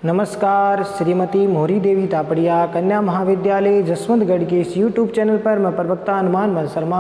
नमस्कार, श्रीमती मोहरी देवी तापड़िया कन्या महाविद्यालय जसवंतगढ़ के इस यूट्यूब चैनल पर मैं प्रवक्ता हनुमान शर्मा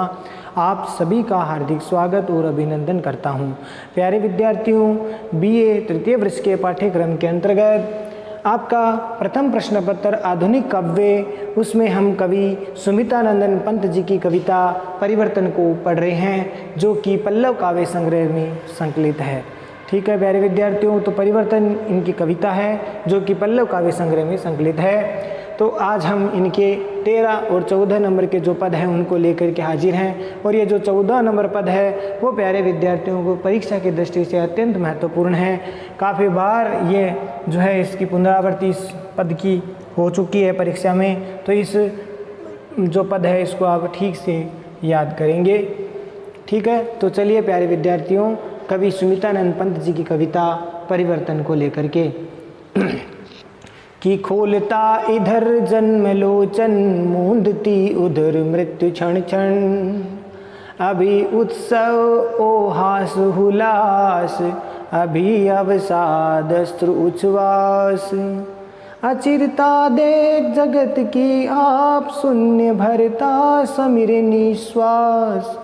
आप सभी का हार्दिक स्वागत और अभिनंदन करता हूं। प्यारे विद्यार्थियों, बीए तृतीय वर्ष के पाठ्यक्रम के अंतर्गत आपका प्रथम प्रश्न पत्र आधुनिक काव्य, उसमें हम कवि सुमितानंदन पंत जी की कविता परिवर्तन को पढ़ रहे हैं, जो कि पल्लव काव्य संग्रह में संकलित है। ठीक है प्यारे विद्यार्थियों, तो परिवर्तन इनकी कविता है जो कि पल्लव काव्य संग्रह में संकलित है। तो आज हम इनके 13 और 14 नंबर के जो पद हैं उनको लेकर के हाजिर हैं, और ये जो 14 नंबर पद है वो प्यारे विद्यार्थियों को परीक्षा की दृष्टि से अत्यंत महत्वपूर्ण है। काफ़ी बार ये जो है इसकी पुनरावृत्ति इस पद की हो चुकी है परीक्षा में, तो इस जो पद है इसको आप ठीक से याद करेंगे। ठीक है, तो चलिए प्यारे विद्यार्थियों, कवि सुमितानंद पंत जी की कविता परिवर्तन को लेकर के कि खोलता इधर जन्म लोचन, मूंदती उधर मृत्यु क्षण क्षण, अभी उत्सव ओ हास हुलास, अभी अवसाद अस्त्र उच्छ्वास, अचिरता देख जगत की आप, शून्य भरता समीर निश्वास,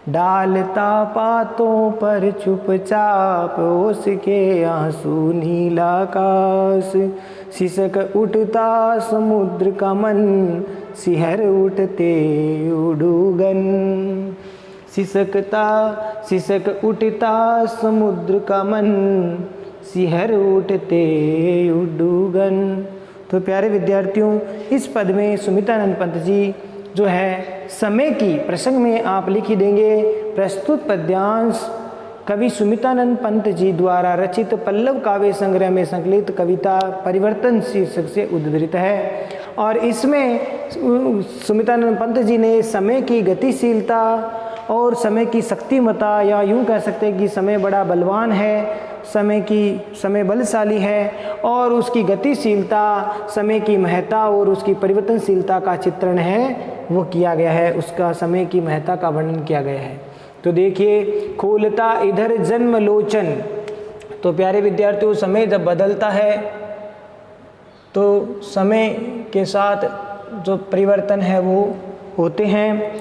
डालता पातों पर चुपचाप उसके आंसू नीला आकाश, सिसक उठता समुद्र का मन, सिहर उठते उड़ूगन, सिसक उठता समुद्र का मन, सिहर उठते उड़ूगन। तो प्यारे विद्यार्थियों, इस पद में सुमितानंद पंत जी जो है समय की प्रसंग में आप लिख ही देंगे। प्रस्तुत पद्यांश कवि सुमितानंद पंत जी द्वारा रचित पल्लव काव्य संग्रह में संकलित कविता परिवर्तन शीर्षक से उद्धृत है, और इसमें सुमितानंद पंत जी ने समय की गतिशीलता और समय की शक्तिमता, या यूँ कह सकते हैं कि समय बड़ा बलवान है, समय बलशाली है, और उसकी गतिशीलता, समय की महत्ता और उसकी परिवर्तनशीलता का चित्रण है वो किया गया है, उसका समय की महत्ता का वर्णन किया गया है। तो देखिए, खोलता इधर जन्म लोचन, तो प्यारे विद्यार्थियों समय जब बदलता है तो समय के साथ जो परिवर्तन है वो होते हैं।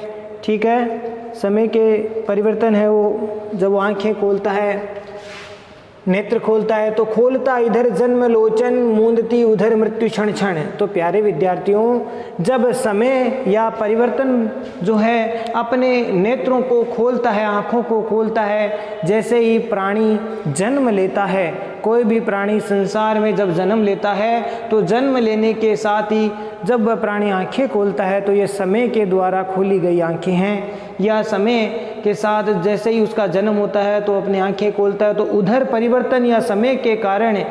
ठीक है, समय के परिवर्तन है वो जब वो आँखें खोलता है, नेत्र खोलता है, तो खोलता इधर जन्म लोचन, मूंदती उधर मृत्यु क्षण क्षण। तो प्यारे विद्यार्थियों, जब समय या परिवर्तन जो है अपने नेत्रों को खोलता है, आँखों को खोलता है, जैसे ही प्राणी जन्म लेता है, कोई भी प्राणी संसार में जब जन्म लेता है तो जन्म लेने के साथ ही जब वह प्राणी आँखें खोलता है तो ये समय के द्वारा खोली गई आँखें हैं, या समय के साथ जैसे ही उसका जन्म होता है तो अपनी आंखें खोलता है, तो उधर परिवर्तन या समय के कारण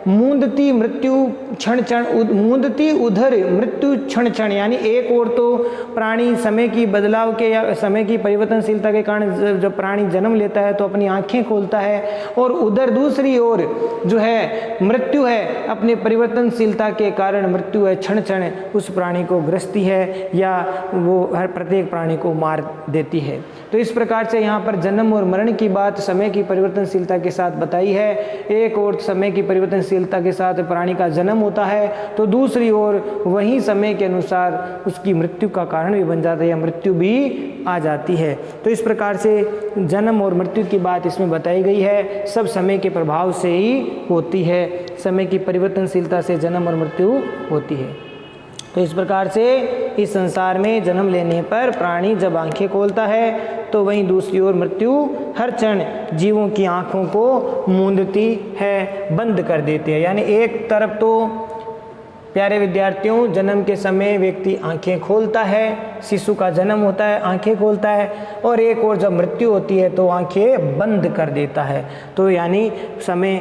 मूंदती मृत्यु क्षण क्षण, मूंदती उधर मृत्यु क्षण क्षण, यानी एक ओर तो प्राणी समय की बदलाव के या समय की परिवर्तनशीलता के कारण जब प्राणी जन्म लेता है तो अपनी आंखें खोलता है, और उधर दूसरी ओर जो है मृत्यु है, अपने परिवर्तनशीलता के कारण मृत्यु है, क्षण क्षण उस प्राणी को ग्रसती है या वो हर प्रत्येक प्राणी को मार देती है। तो इस प्रकार से यहाँ पर जन्म और मरण की बात समय की परिवर्तनशीलता के साथ बताई है। एक ओर समय की परिवर्तनशीलता के साथ प्राणी का जन्म होता है, तो दूसरी ओर वही समय के अनुसार उसकी मृत्यु का कारण भी बन जाता है या मृत्यु भी आ जाती है। तो इस प्रकार से जन्म और मृत्यु की बात इसमें बताई गई है, सब समय के प्रभाव से ही होती है, समय की परिवर्तनशीलता से जन्म और मृत्यु होती है। तो इस प्रकार से इस संसार में जन्म लेने पर प्राणी जब आंखें खोलता है तो वहीं दूसरी ओर मृत्यु हर क्षण जीवों की आंखों को मूंदती है, बंद कर देती है। यानी एक तरफ तो प्यारे विद्यार्थियों जन्म के समय व्यक्ति आंखें खोलता है, शिशु का जन्म होता है आंखें खोलता है, और एक और जब मृत्यु होती है तो आंखें बंद कर देता है। तो यानी समय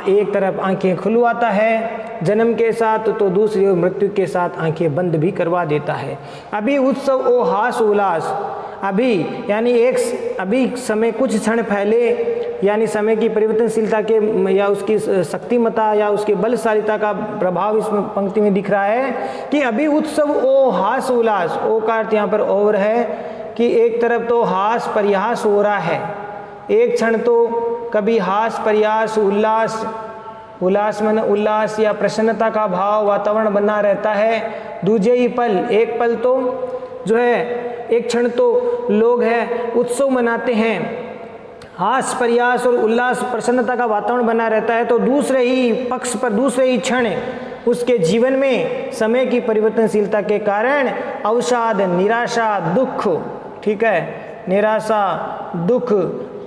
एक तरफ आंखें खुलवाता है जन्म के साथ, तो दूसरी ओर मृत्यु के साथ आंखें बंद भी करवा देता है। अभी उत्सव ओ हास उल्लास, अभी यानी अभी समय कुछ क्षण पहले, यानी समय की परिवर्तनशीलता के या उसकी शक्तिमता या उसकी बलशालिता का प्रभाव इसमें पंक्ति में दिख रहा है कि अभी उत्सव ओ हास उल्लास, ओ का अर्थ यहाँ पर और है कि एक तरफ तो हास परिहास हो रहा है, एक क्षण तो कभी हास परिहास उल्लास उल्लास मन उल्लास या प्रसन्नता का भाव वातावरण बना रहता है। दूजे ही पल, एक पल तो जो है, एक क्षण तो लोग हैं उत्सव मनाते हैं, हास प्रयास और उल्लास प्रसन्नता का वातावरण बना रहता है, तो दूसरे ही पक्ष पर, दूसरे ही क्षण उसके जीवन में समय की परिवर्तनशीलता के कारण अवसाद, निराशा, दुख, ठीक है, निराशा, दुख,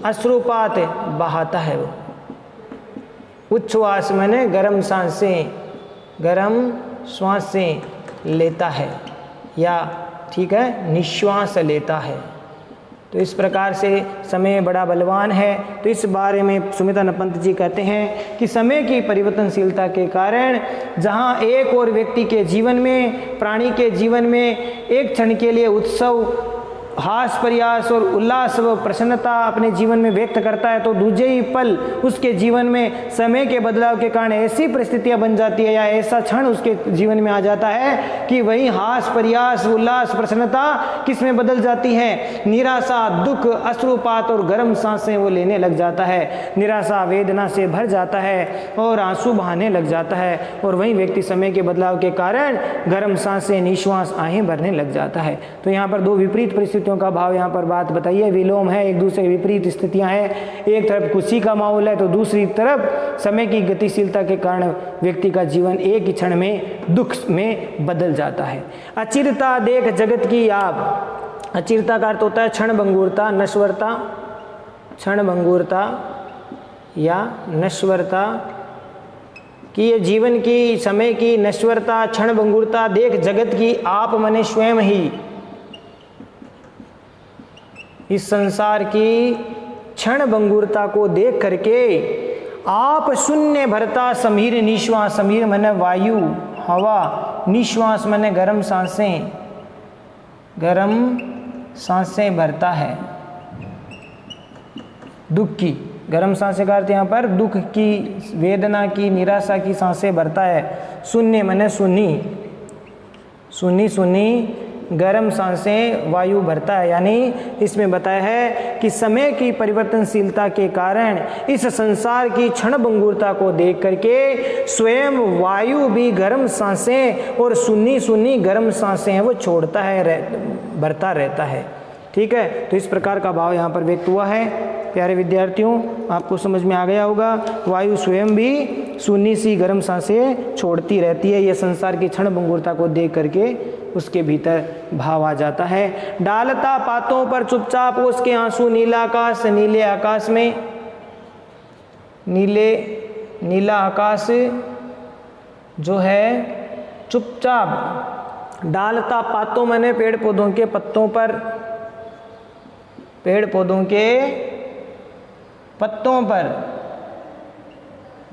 अश्रुपात बहाता है। वो उच्छ्वास माने गर्म सांसें, गर्म श्वासें लेता है, या ठीक है निश्वास लेता है। तो इस प्रकार से समय बड़ा बलवान है। तो इस बारे में सुमित्रानंद पंत जी कहते हैं कि समय की परिवर्तनशीलता के कारण जहाँ एक और व्यक्ति के जीवन में, प्राणी के जीवन में एक क्षण के लिए उत्सव, हास प्रयास और उल्लास व प्रसन्नता अपने जीवन में व्यक्त करता है, तो दूजे ही पल उसके जीवन में समय के बदलाव के कारण ऐसी परिस्थितियां बन जाती है या ऐसा क्षण उसके जीवन में आ जाता है कि वही हास प्रयास, उल्लास, प्रसन्नता किस में बदल जाती है, निराशा, दुख, अश्रुपात और गर्म सांसें वो लेने लग जाता है। निराशा, वेदना से भर जाता है और आंसू बहाने लग जाता है, और वही व्यक्ति समय के बदलाव के कारण गर्म सांसें, निश्वास, आहें भरने लग जाता है। तो यहाँ पर दो विपरीत परिस्थितियों का भाव यहाँ पर बात बताइए, विलोम है, एक दूसरे के विपरीत स्थितियां हैं। एक तरफ खुशी का माहौल है तो दूसरी तरफ समय की गतिशीलता के कारण व्यक्ति का जीवन एक ही क्षण में दुख में बदल जाता है। अचिरता देख जगत की आप, अचिरता का अर्थ होता है क्षण भंगुरता, नश्वरता, क्षण भंगुरता या नश्वरता कि ये जीवन की, समय की नश्वरता, क्षण भंगुरता देख जगत की आप मने स्वयं ही, इस संसार की क्षण भंगुरता को देख करके आप शून्य भरता समीर निश्वास, समीर माने वायु, हवा, निश्वास माने गर्म सांसें, गर्म सांसें भरता है। दुख की, गर्म सांसें का अर्थ यहाँ पर दुख की, वेदना की, निराशा की सांसें भरता है। शून्य माने सुनी, सुनी सुनी गर्म सांसें वायु भरता है। यानी इसमें बताया है कि समय की परिवर्तनशीलता के कारण इस संसार की क्षण भंगुरता को देख करके स्वयं वायु भी गर्म सांसें और सुन्नी सुन्नी गर्म सांसें हैं वो छोड़ता है, भरता रहता है। ठीक है, तो इस प्रकार का भाव यहाँ पर व्यक्त हुआ है। प्यारे विद्यार्थियों, आपको समझ में आ गया होगा, वायु स्वयं भी सुन्नी सी गर्म सांसें छोड़ती रहती है। यह संसार की क्षण भंगुरता को देख करके उसके भीतर भाव आ जाता है। डालता पातों पर चुपचाप उसके आंसू, नीला आकाश, नीले आकाश में, नीला आकाश जो है चुपचाप डालता, पातों मैंने पेड़ पौधों के पत्तों पर, पेड़ पौधों के पत्तों पर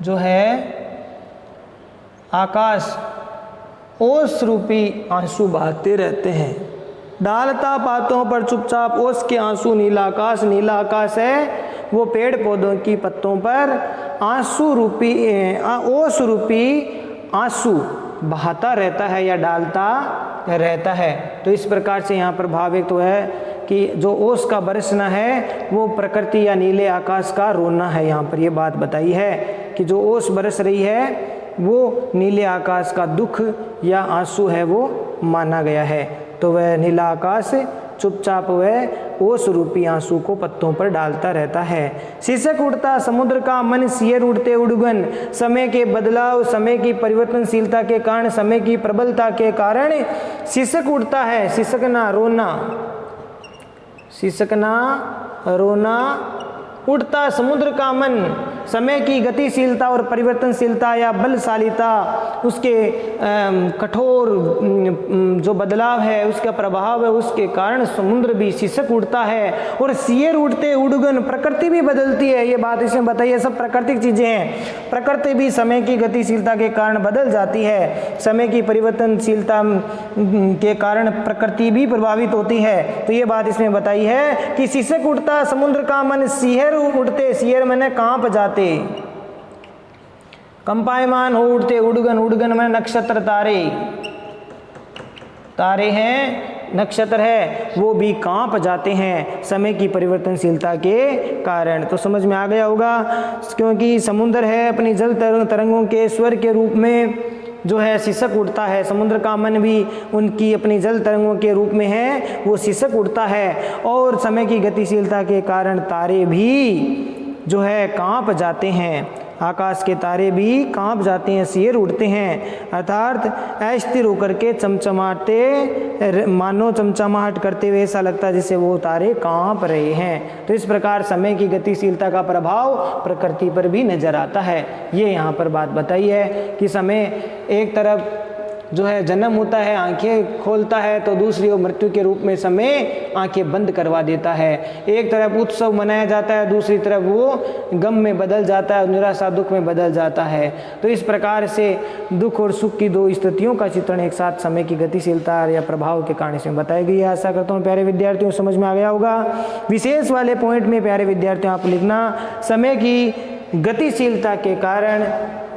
जो है आकाश ओस रूपी आंसू बहाते रहते हैं। डालता पातों पर चुपचाप ओस के आंसू, नीला आकाश है वो पेड़ पौधों की पत्तों पर आंसू रूपी, ओस रूपी आंसू बहाता रहता है या डालता रहता है। तो इस प्रकार से यहाँ पर भाव व्यक्त हुआ है कि जो ओस का बरसना है वो प्रकृति या नीले आकाश का रोना है। यहाँ पर ये बात बताई है कि जो ओस बरस रही है वो नीले आकाश का दुख या आंसू है वो माना गया है। तो वह नीला आकाश चुपचाप वह ओस रूपी आंसू को पत्तों पर डालता रहता है। शीशक उड़ता समुद्र का मन, सियर उड़ते उड़गन, समय के बदलाव, समय की परिवर्तनशीलता के कारण, समय की प्रबलता के कारण शीशक उड़ता है। शीशकना रोना, शीशकना रोना, उठता समुद्र का मन, समय की गतिशीलता और परिवर्तनशीलता या बलशालीता, उसके कठोर जो बदलाव है, उसका प्रभाव है, उसके कारण समुद्र भी शीशक उठता है। और सियर उठते उड़गन, प्रकृति भी बदलती है। ये बात इसमें बताइए, सब प्राकृतिक चीजें हैं। प्रकृति भी समय की गतिशीलता के कारण बदल जाती है, समय की परिवर्तनशीलता के कारण प्रकृति भी प्रभावित होती है। तो ये बात इसमें बताई है कि शीशक उठता समुद्र का मन, सियर उठते, सियर मैंने कांप जाते, कंपायमान हो उठते, उड़गन, उड़गन में नक्षत्र तारे, तारे हैं नक्षत्र है वो भी कांप जाते हैं समय की परिवर्तनशीलता के कारण। तो समझ में आ गया होगा, क्योंकि समुद्र है अपनी जल तरंगों के स्वर के रूप में जो है सिसक उठता है, समुद्र का मन भी उनकी अपनी जल तरंगों के रूप में है, वो सिसक उठता है। और समय की गतिशीलता के कारण तारे भी जो है कांप जाते हैं, आकाश के तारे भी कांप जाते हैं, सिर उठते हैं, अर्थात अस्थिर होकर के चमचमाते, मानो चमचमाहट करते हुए ऐसा लगता है जैसे वो तारे कांप रहे हैं। तो इस प्रकार समय की गतिशीलता का प्रभाव प्रकृति पर भी नजर आता है। ये यहाँ पर बात बताई है कि समय एक तरफ जो है जन्म होता है, आंखें खोलता है, तो दूसरी ओर मृत्यु के रूप में समय आंखें बंद करवा देता है। एक तरफ उत्सव मनाया जाता है, दूसरी तरफ वो गम में बदल जाता है, निराशा दुख में बदल जाता है। तो इस प्रकार से दुख और सुख की दो स्थितियों का चित्रण एक साथ समय की गतिशीलता या प्रभाव के कारण इसमें बताई गई है। आशा करता हूँ प्यारे विद्यार्थियों समझ में आ गया होगा। विशेष वाले पॉइंट में प्यारे विद्यार्थियों आप लिखना, समय की गतिशीलता के कारण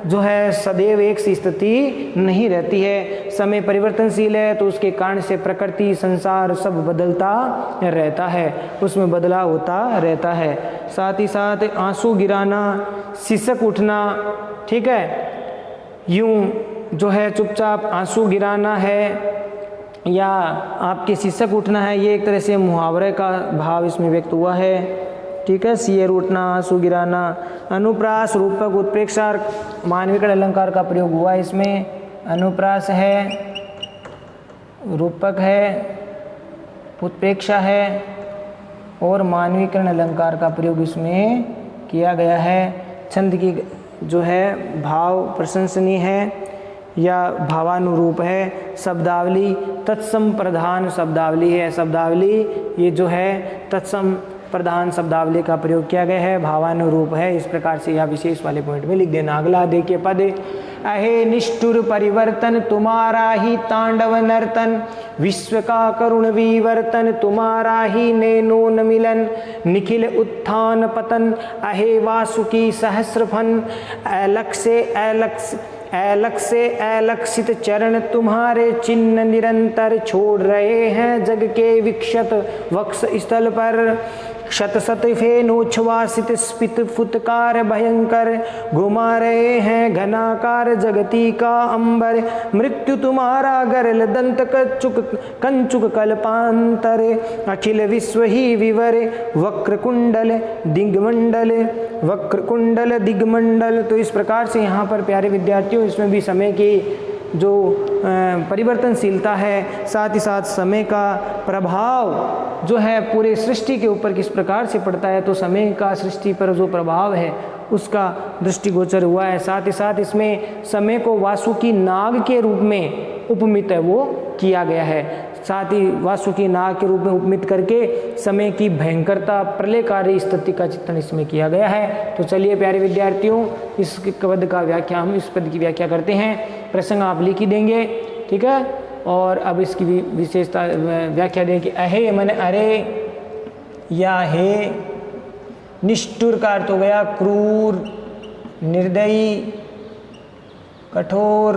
जो है सदैव एक सी स्थिति नहीं रहती है, समय परिवर्तनशील है, तो उसके कारण से प्रकृति संसार सब बदलता रहता है, उसमें बदलाव होता रहता है। साथ ही साथ आंसू गिराना, सिसक उठना, ठीक है, यूं जो है चुपचाप आंसू गिराना है या आपके सिसक उठना है, ये एक तरह से मुहावरे का भाव इसमें व्यक्त हुआ है। ठीक है, सिर उठना, आंसू गिराना, अनुप्रास, रूपक, उत्प्रेक्षा, मानविकरण अलंकार का प्रयोग हुआ है इसमें। अनुप्रास है, रूपक है, उत्प्रेक्षा है और मानविकरण अलंकार का प्रयोग इसमें किया गया है। छंद की जो है भाव प्रशंसनीय है या भावानुरूप है। शब्दावली तत्सम प्रधान शब्दावली है, शब्दावली ये जो है तत्सम प्रधान शब्दावली का प्रयोग किया गया है, भावानुरूप है। इस प्रकार से यह विशेष वाले पॉइंट में लिख देना। अगला देखिए पद, अहे निष्ठुर परिवर्तन तुम्हारा ही तांडव नर्तन, विश्व का करुण विवर्तन तुम्हारा ही नैनो न मिलन, निखिल उत्थान पतन अहे वासुकी सहस्र फन, अलख से अलक्षित चरण तुम्हारे चिन्ह निरंतर छोड़ रहे हैं जग के विक्षत वक्ष स्थल पर, शत शत फेनोच्छ्वासित स्फीत फुतकार भयंकर घुमा रहे हैं घनाकार जगती का अंबर, मृत्यु तुम्हारा गरल दंत कंचुक कल्पांतर, अखिल विश्व ही विवर वक्र कुंडल दिग्मंडल। तो इस प्रकार से यहाँ पर प्यारे विद्यार्थियों इसमें भी समय की जो परिवर्तनशीलता है, साथ ही साथ समय का प्रभाव जो है पूरे सृष्टि के ऊपर किस प्रकार से पड़ता है, तो समय का सृष्टि पर जो प्रभाव है उसका दृष्टिगोचर हुआ है। साथ ही साथ इसमें समय को वासुकी नाग के रूप में उपमित है वो किया गया है। साथ ही वासुकी नाग के रूप में उपमित करके समय की भयंकरता प्रलयकारी स्थिति का चित्रण इसमें किया गया है। तो चलिए प्यारे विद्यार्थियों इस पद का व्याख्या, हम इस पद की व्याख्या करते हैं। प्रसंग आप लिख ही देंगे, ठीक है। और अब इसकी विशेषता व्याख्या दें कि अहे मन अरे या हे, निष्ठुर का अर्थ हो गया क्रूर, निर्दयी, कठोर,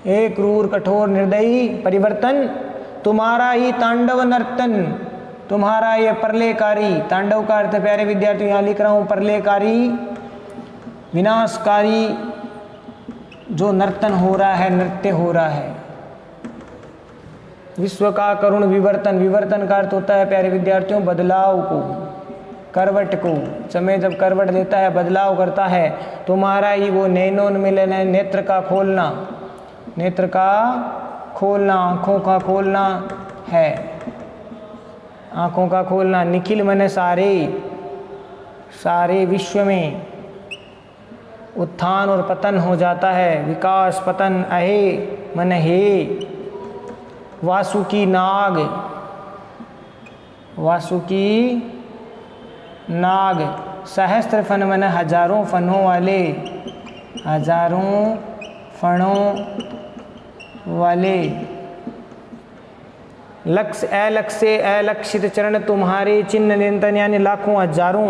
एक क्रूर कठोर निर्दयी। परिवर्तन तुम्हारा ही तांडव नर्तन, तुम्हारा ये प्रलयकारी, तांडव का अर्थ प्यारे विद्यार्थियों यहाँ लिख रहा हूँ प्रलयकारी, विनाशकारी जो नर्तन हो रहा है, नृत्य हो रहा है। विश्व का करुण विवर्तन, विवर्तन का अर्थ होता है प्यारे विद्यार्थियों बदलाव को, करवट को। समय जब करवट देता है, बदलाव करता है। तुम्हारा ही वो नैनोन मिलन है, नेत्र का खोलना, नेत्र का खोलना, आँखों का खोलना है, आँखों का खोलना। निखिल मन सारे, सारे विश्व में उत्थान और पतन हो जाता है, विकास पतन। अहे मन हे, वासुकी नाग, वासुकी नाग, सहस्त्र फन मन हजारों फनों वाले, हजारों फणों वाले। लक्ष्य अलक्ष्य अलक्षित चरण तुम्हारे चिन्ह निरंतर, यानी लाखों हजारों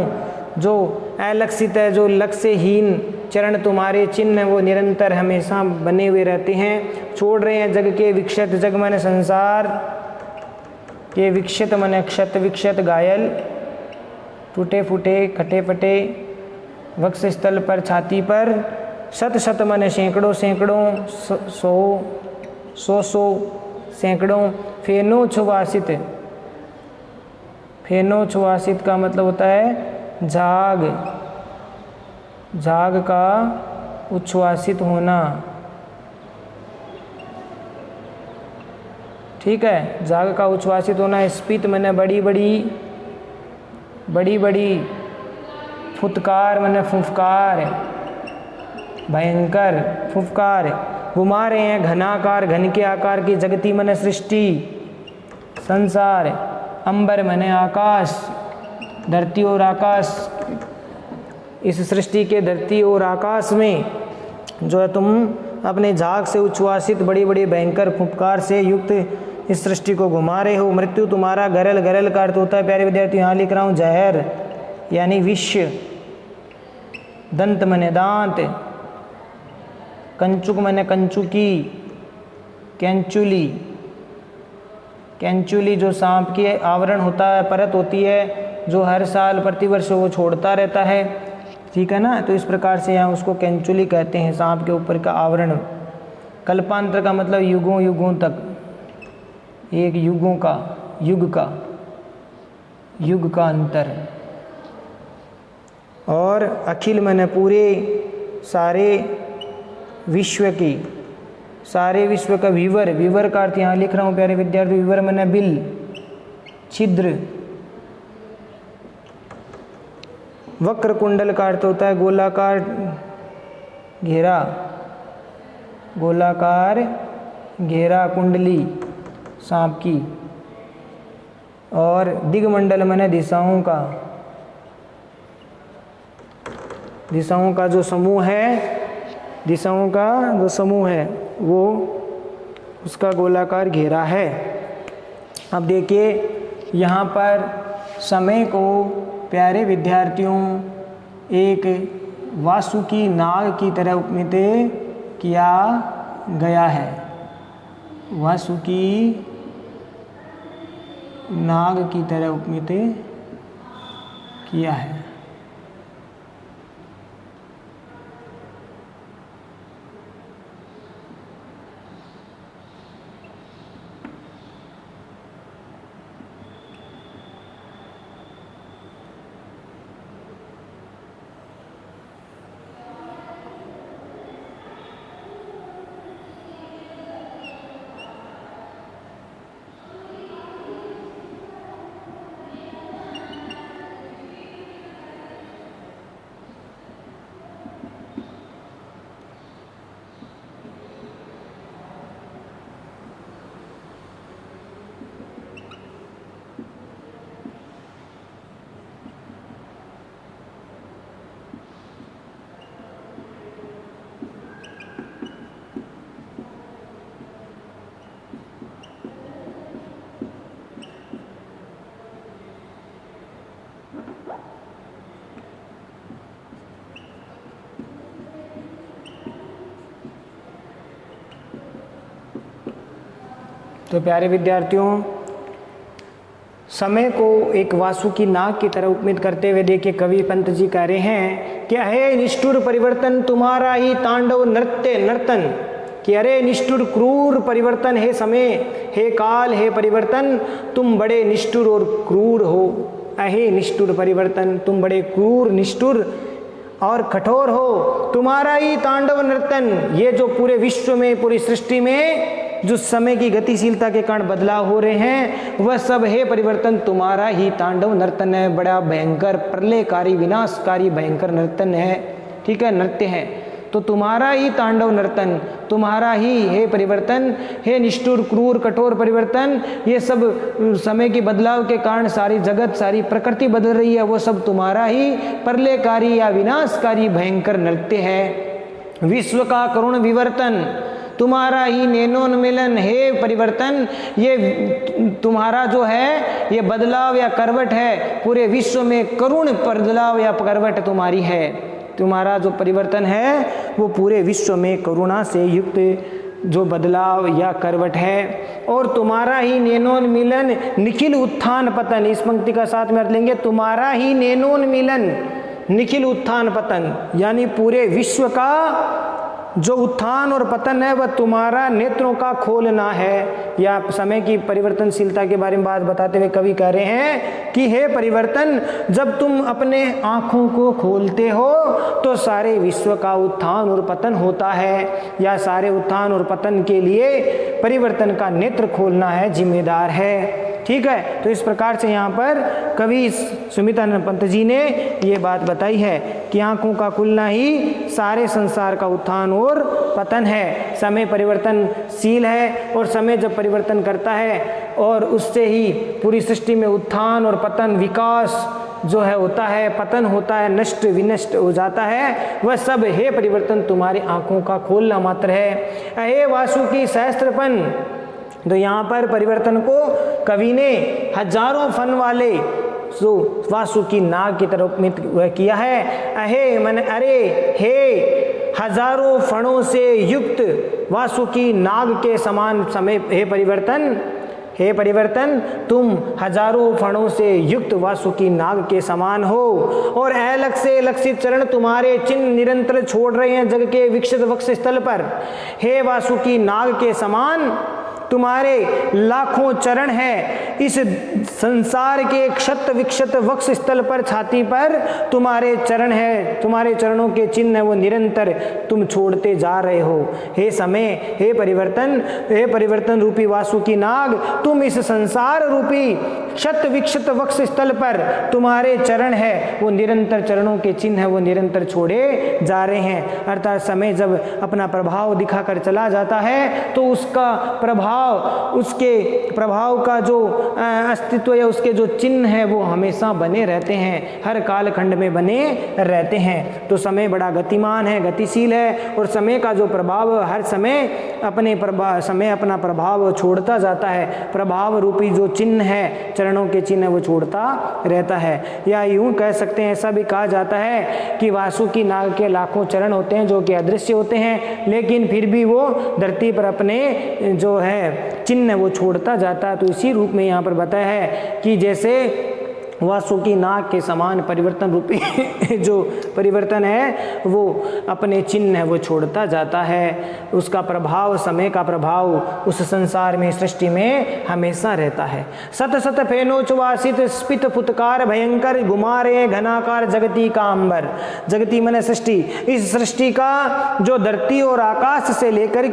जो अलक्षित है, जो लक्ष्यहीन चरण तुम्हारे चिन्ह वो निरंतर हमेशा बने हुए रहते हैं। छोड़ रहे हैं जग के विक्षत, जग मन संसार के विक्षत मन क्षत विक्षत घायल, टूटे फूटे खटे फटे वक्ष स्थल पर छाती पर, शत शत मन सैकड़ों सैकड़ों सौ सैकड़ों, फेनो छुवासित। फेनो छुवासित का मतलब होता है झाग, झाग का उच्छ्वासित होना, ठीक है, झाग का उच्छ्वासित होना। स्फीत मैंने बड़ी बड़ी, फुतकार मैंने फुफकार, भयंकर फुफकार। घुमा रहे हैं घनाकार, घन के आकार की, जगती मैंने सृष्टि संसार, अंबर मैंने आकाश, धरती और आकाश, इस सृष्टि के धरती और आकाश में जो है तुम अपने झाग से उच्छ्वासित बड़ी बड़ी भयंकर फुफकार से युक्त इस सृष्टि को घुमा रहे हो। मृत्यु तुम्हारा गरल, गरल का अर्थ होता है प्यारे विद्यार्थी, यहाँ लिख रहा हूँ जहर यानी विष, दंत मने दांत, कंचुक मने कंचुकी, कैंचुली, कैंचुली जो सांप के आवरण होता है, परत होती है जो हर साल प्रतिवर्ष वो छोड़ता रहता है, ठीक है ना। तो इस प्रकार से यहाँ उसको कैंचुली कहते हैं, सांप के ऊपर का आवरण। कल्पांतर का मतलब युगों युगों तक, एक युगों का, युग का अंतर। और अखिल मैंने पूरे सारे विश्व की, सारे विश्व का विवर, विवर का अर्थ यहाँ लिख रहा हूँ प्यारे विद्यार्थी, विवर मैंने बिल, छिद्र। वक्र कुंडल का अर्थ होता है गोलाकार घेरा, गोलाकार घेरा कुंडली सांप की। और दिग्मंडल मैंने दिशाओं का, दिशाओं का जो समूह है, दिशाओं का जो समूह है वो उसका गोलाकार घेरा है। अब देखिए यहाँ पर समय को प्यारे विद्यार्थियों एक वासुकी नाग की तरह उपमित किया गया है, वासुकी नाग की तरह उपमित किया है। तो प्यारे विद्यार्थियों, समय को एक वासुकी नाग की तरह उपमित करते हुए देखिए कवि पंत जी कह रहे हैं कि हे निष्ठुर परिवर्तन तुम्हारा ही तांडव नृत्य नर्तन, कि अरे निष्ठुर क्रूर परिवर्तन, हे समय, हे काल, हे परिवर्तन, तुम बड़े निष्ठुर और क्रूर हो। अहे निष्ठुर परिवर्तन, तुम बड़े क्रूर, निष्ठुर और कठोर हो। तुम्हारा ही तांडव नर्तन, ये जो पूरे विश्व में, पूरी सृष्टि में जो समय की गतिशीलता के कारण बदलाव हो रहे हैं, वह सब हे परिवर्तन तुम्हारा ही तांडव नर्तन है। बड़ा भयंकर, प्रलयकारी, विनाशकारी भयंकर नर्तन है, ठीक है, नृत्य है। तो तुम्हारा ही तांडव नर्तन, तुम्हारा ही हे परिवर्तन, हे निष्ठुर क्रूर कठोर परिवर्तन, ये सब समय के बदलाव के कारण सारी जगत, सारी प्रकृति बदल रही है, वो सब तुम्हारा ही प्रलयकारी या विनाशकारी भयंकर नृत्य है। विश्व का करुण विवर्तन, तुम्हारा ही नैनोन्मिलन, हे परिवर्तन, ये तुम्हारा जो है ये बदलाव या करवट है, पूरे विश्व में करुण बदलाव या करवट तुम्हारी है। तुम्हारा जो परिवर्तन है वो पूरे विश्व में करुणा से युक्त जो बदलाव या करवट है। और तुम्हारा ही नैनोन्मिलन निखिल उत्थान पतन, इस पंक्ति का साथ में अर्थ लेंगे, तुम्हारा ही नैनोन्मिलन निखिल उत्थान पतन, यानी पूरे विश्व का जो उत्थान और पतन है वह तुम्हारा नेत्रों का खोलना है। या समय की परिवर्तनशीलता के बारे में बात बताते हुए कवि कह रहे हैं कि हे परिवर्तन, जब तुम अपने आँखों को खोलते हो तो सारे विश्व का उत्थान और पतन होता है, या सारे उत्थान और पतन के लिए परिवर्तन का नेत्र खोलना है, जिम्मेदार है। ठीक है, तो इस प्रकार से यहाँ पर कवि सुमितानंद पंत जी ने ये बात बताई है कि आँखों का खुलना ही सारे संसार का उत्थान और पतन है। समय परिवर्तनशील है और समय जब परिवर्तन करता है और उससे ही पूरी सृष्टि में उत्थान और पतन, विकास जो है होता है, पतन होता है, नष्ट विनष्ट हो जाता है, वह सब हे परिवर्तन तुम्हारी आँखों का खोलना मात्र है। अहे वासुकी सहस्त्रपन, तो यहाँ पर परिवर्तन को कवि ने हजारों फन वाले जो वासुकी नाग की तरफ में किया है। अहे मन अरे, हे हजारों फणों से युक्त वासुकी नाग के समान समय, हे परिवर्तन तुम हजारों फणों से युक्त वासुकी नाग के समान हो, और अलग से लक्षित चरण तुम्हारे चिन्ह निरंतर छोड़ रहे हैं जग के विकसित वक्ष स्थल पर। हे वासुकी नाग के समान तुम्हारे लाखों चरण है, इस संसार के क्षत विक्षत वक्ष स्थल पर, छाती पर तुम्हारे चरण है, तुम्हारे चरणों के चिन्ह है, वो निरंतर तुम छोड़ते जा रहे हो। हे समय, हे परिवर्तन रूपी वासुकी नाग, तुम इस संसार रूपी क्षत विक्षत वक्ष स्थल पर तुम्हारे चरण है, वो निरंतर चरणों के चिन्ह है, वो निरंतर छोड़े जा रहे हैं। अर्थात समय जब अपना प्रभाव दिखाकर चला जाता है तो उसका प्रभाव, उसके प्रभाव का जो अस्तित्व या उसके जो चिन्ह है वो हमेशा बने रहते हैं, हर कालखंड में बने रहते हैं। तो समय बड़ा गतिमान है, गतिशील है, और समय का जो प्रभाव हर समय अपना प्रभाव छोड़ता जाता है। प्रभाव रूपी जो चिन्ह है, चरणों के चिन्ह, वो छोड़ता रहता है। या यूं कह सकते हैं, ऐसा भी कहा जाता है कि वासुकी नाग के लाखों चरण होते हैं जो कि अदृश्य होते हैं, लेकिन फिर भी वो धरती पर अपने जो है चिन्ह वो छोड़ता जाता है। तो इसी रूप में यहाँ पर बताया है कि जैसे वासुकी नाग के समान परिवर्तन रूपी जो परिवर्तन है वो अपने चिन्ह है वो छोड़ता जाता है, उसका प्रभाव, समय का प्रभाव उस संसार में, सृष्टि में हमेशा रहता है। सत सत फेनोच वासित स्पित फुतकार भयंकर गुमारे घनाकार जगती का अंबर, जगती मन सृष्टि, इस सृष्टि का जो धरती और आकाश से लेकर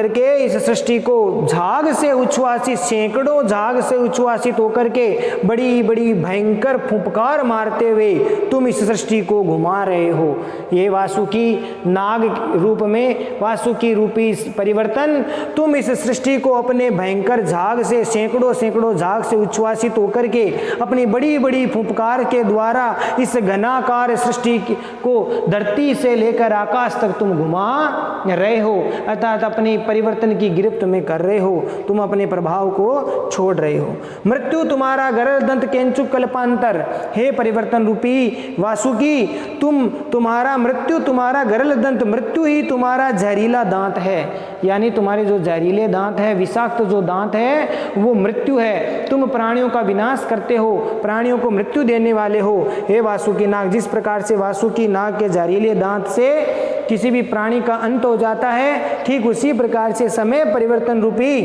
के इस सृष्टि को झाग से उच्छ्वासित, सैकड़ों झाग से उच्छ्वासित होकर के बड़ी बड़ी भयंकर फुंफकार मारते हुए तुम इस सृष्टि को घुमा रहे हो। ये वासुकी नाग रूप में, वासुकी रूपी परिवर्तन, तुम इस सृष्टि को अपने भयंकर झाग से, सैकड़ों झाग से उच्छ्वासित होकर के अपनी बड़ी बड़ी फुंफकार के द्वारा इस घनाकार सृष्टि को धरती से लेकर आकाश तक तुम घुमा रहे हो, अर्थात अपनी परिवर्तन की गिरफ्त में कर रहे हो, तुम अपने प्रभाव को छोड़ रहे हो। मृत्यु तुम्हारा गरल दंत केंचुक कल्पांतर, हे परिवर्तन रूपी वासुकी, तुम्हारा मृत्यु, तुम्हारा गरल दंत, मृत्यु ही तुम्हारा जहरीला दांत है, यानी तुम्हारे जो जहरीले दांत है, विषाक्त जो दांत है वो मृत्यु है। तुम प्राणियों का विनाश करते हो, प्राणियों को मृत्यु देने वाले हो। हे वासुकी नाग, जिस प्रकार से वासुकी नाग के जहरीले दांत से किसी भी प्राणी का अंत हो जाता है, ठीक उसी प्रकार से समय परिवर्तन रूपी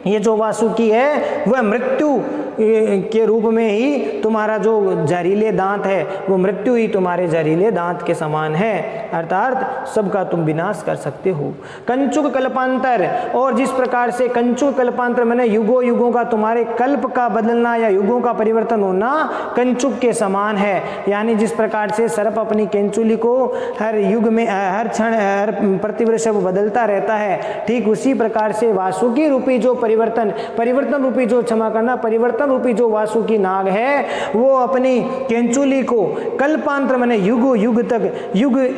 ये जो वासुकी है वह मृत्यु के रूप में ही तुम्हारा जो जहरीले दांत है वो मृत्यु ही तुम्हारे जहरीले दांत के समान है, अर्थात सबका तुम विनाश कर सकते हो। कंचुक कल्पांतर, और जिस प्रकार से कंचुक कल्पांतर मैंने युगों का तुम्हारे कल्प का बदलना या युगों का परिवर्तन होना कंचुक के समान है, यानी जिस प्रकार से सर्प अपनी केंचुली को हर युग में, हर क्षण, हर प्रतिवर्ष बदलता रहता है, ठीक उसी प्रकार से वासुकी रूपी जो परिवर्तन रूपी जो, क्षमा करना, परिवर्तन परिवर्तन रूपी जो वासुकी नाग है वो अपनी केंचुली को कल्पांतर माने युग युग तक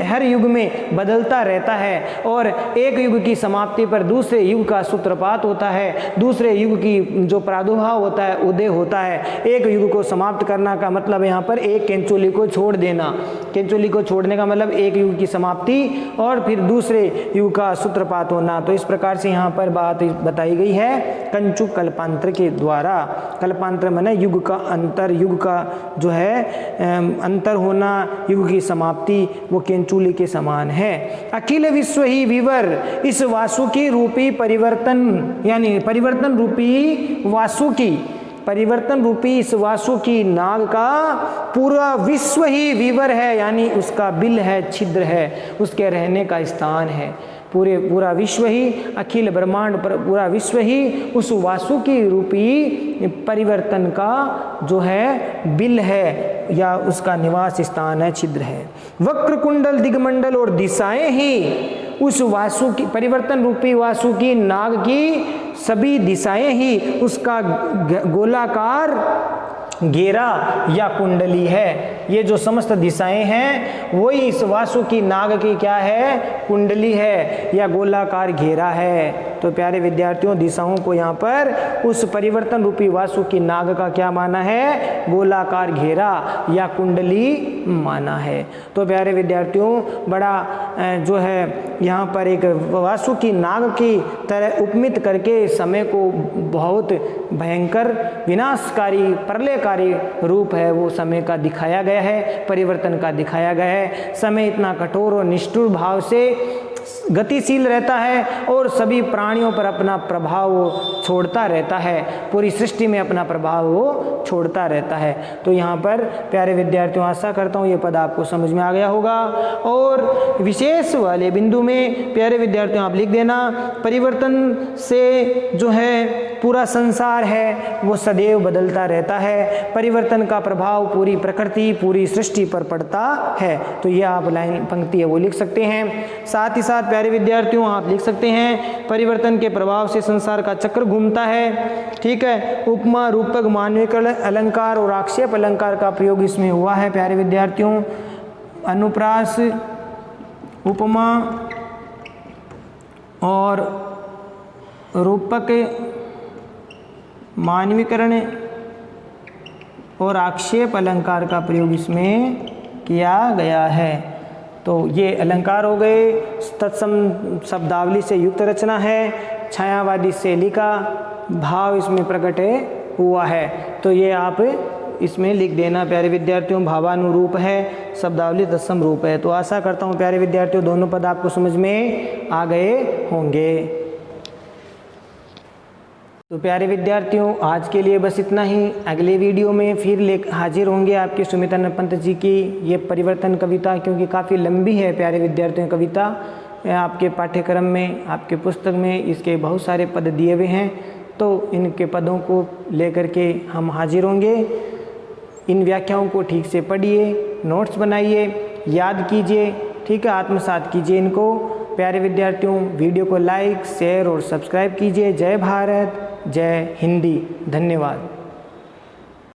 हर युग में बदलता रहता है और एक युग की समाप्ति पर दूसरे युग का सूत्रपात होता है, दूसरे युग की जो प्रादुर्भाव होता है, उदय होता है। एक युग को समाप्त करना का मतलब यहाँ पर एक केंचुली को छोड़ देना, केंचुली को छोड़ने का मतलब एक युग की समाप्ति और फिर दूसरे युग का सूत्रपात होना। तो इस प्रकार से यहाँ पर बात बताई गई है कंचुक कल्पांतर के द्वारा। कल्पांतर माने युग का अंतर, युग का जो है अंतर होना, युग की समाप्ति, वो केंचुली के समान है। अखिल विश्व ही विवर, इस वासुकी रूपी परिवर्तन यानी परिवर्तन रूपी वासुकी, परिवर्तन रूपी इस वासुकी नाग का पूरा विश्व ही विवर है, यानी उसका बिल है, छिद्र है, उसके रहने का स्थान है। पूरा विश्व ही, अखिल ब्रह्मांड पर पूरा विश्व ही उस वासुकी रूपी परिवर्तन का जो है बिल है या उसका निवास स्थान है, छिद्र है। वक्र कुंडल दिगमंडल और दिशाएं ही उस वासुकी परिवर्तन रूपी वासुकी नाग की सभी दिशाएं ही उसका गोलाकार घेरा या कुंडली है। ये जो समस्त दिशाएं हैं वही इस वासुकी नाग की क्या है, कुंडली है या गोलाकार घेरा है। तो प्यारे विद्यार्थियों, दिशाओं को यहाँ पर उस परिवर्तन रूपी वासुकी नाग का क्या माना है, गोलाकार घेरा या कुंडली माना है। तो प्यारे विद्यार्थियों, बड़ा जो है यहाँ पर एक वासुकी नाग की तरह उपमित करके समय को बहुत भयंकर विनाशकारी प्रलयकारी रूप है वो समय का दिखाया गया है, परिवर्तन का दिखाया गया है। समय इतना कठोर और निष्ठुर भाव से गतिशील रहता है और सभी प्राणियों पर अपना प्रभाव वो छोड़ता रहता है, पूरी सृष्टि में अपना प्रभाव वो छोड़ता रहता है। तो यहाँ पर प्यारे विद्यार्थियों, आशा करता हूँ ये पद आपको समझ में आ गया होगा। और विशेष वाले बिंदु में प्यारे विद्यार्थियों आप लिख देना, परिवर्तन से जो है पूरा संसार है वो सदैव बदलता रहता है, परिवर्तन का प्रभाव पूरी प्रकृति पूरी सृष्टि पर पड़ता है। तो ये आप लाइन पंक्ति है वो लिख सकते हैं। साथ ही साथ प्यारे विद्यार्थियों आप लिख सकते हैं, परिवर्तन के प्रभाव से संसार का चक्र घूमता है। ठीक है, उपमा रूपक मानविक अलंकार और आक्षेप अलंकार का प्रयोग इसमें हुआ है। प्यारे विद्यार्थियों, अनुप्रास, उपमा और रूपक मानवीकरण और आक्षेप अलंकार का प्रयोग इसमें किया गया है। तो ये अलंकार हो गए। तत्सम शब्दावली से युक्त रचना है, छायावादी शैली का भाव इसमें प्रकट हुआ है। तो ये आप इसमें लिख देना प्यारे विद्यार्थियों, भावानुरूप है, शब्दावली तत्सम रूप है। तो आशा करता हूँ प्यारे विद्यार्थियों दोनों पद आपको समझ में आ गए होंगे। तो प्यारे विद्यार्थियों आज के लिए बस इतना ही। अगले वीडियो में फिर हाजिर होंगे आपके सुमितानंद पंत जी की ये परिवर्तन कविता, क्योंकि काफ़ी लंबी है प्यारे विद्यार्थियों कविता। आपके पाठ्यक्रम में, आपके पुस्तक में इसके बहुत सारे पद दिए हुए हैं, तो इनके पदों को लेकर के हम हाजिर होंगे। इन व्याख्याओं को ठीक से पढ़िए, नोट्स बनाइए, याद कीजिए, ठीक है, आत्मसात कीजिए इनको। प्यारे विद्यार्थियों वीडियो को लाइक, शेयर और सब्सक्राइब कीजिए। जय भारत, जय हिंदी, धन्यवाद।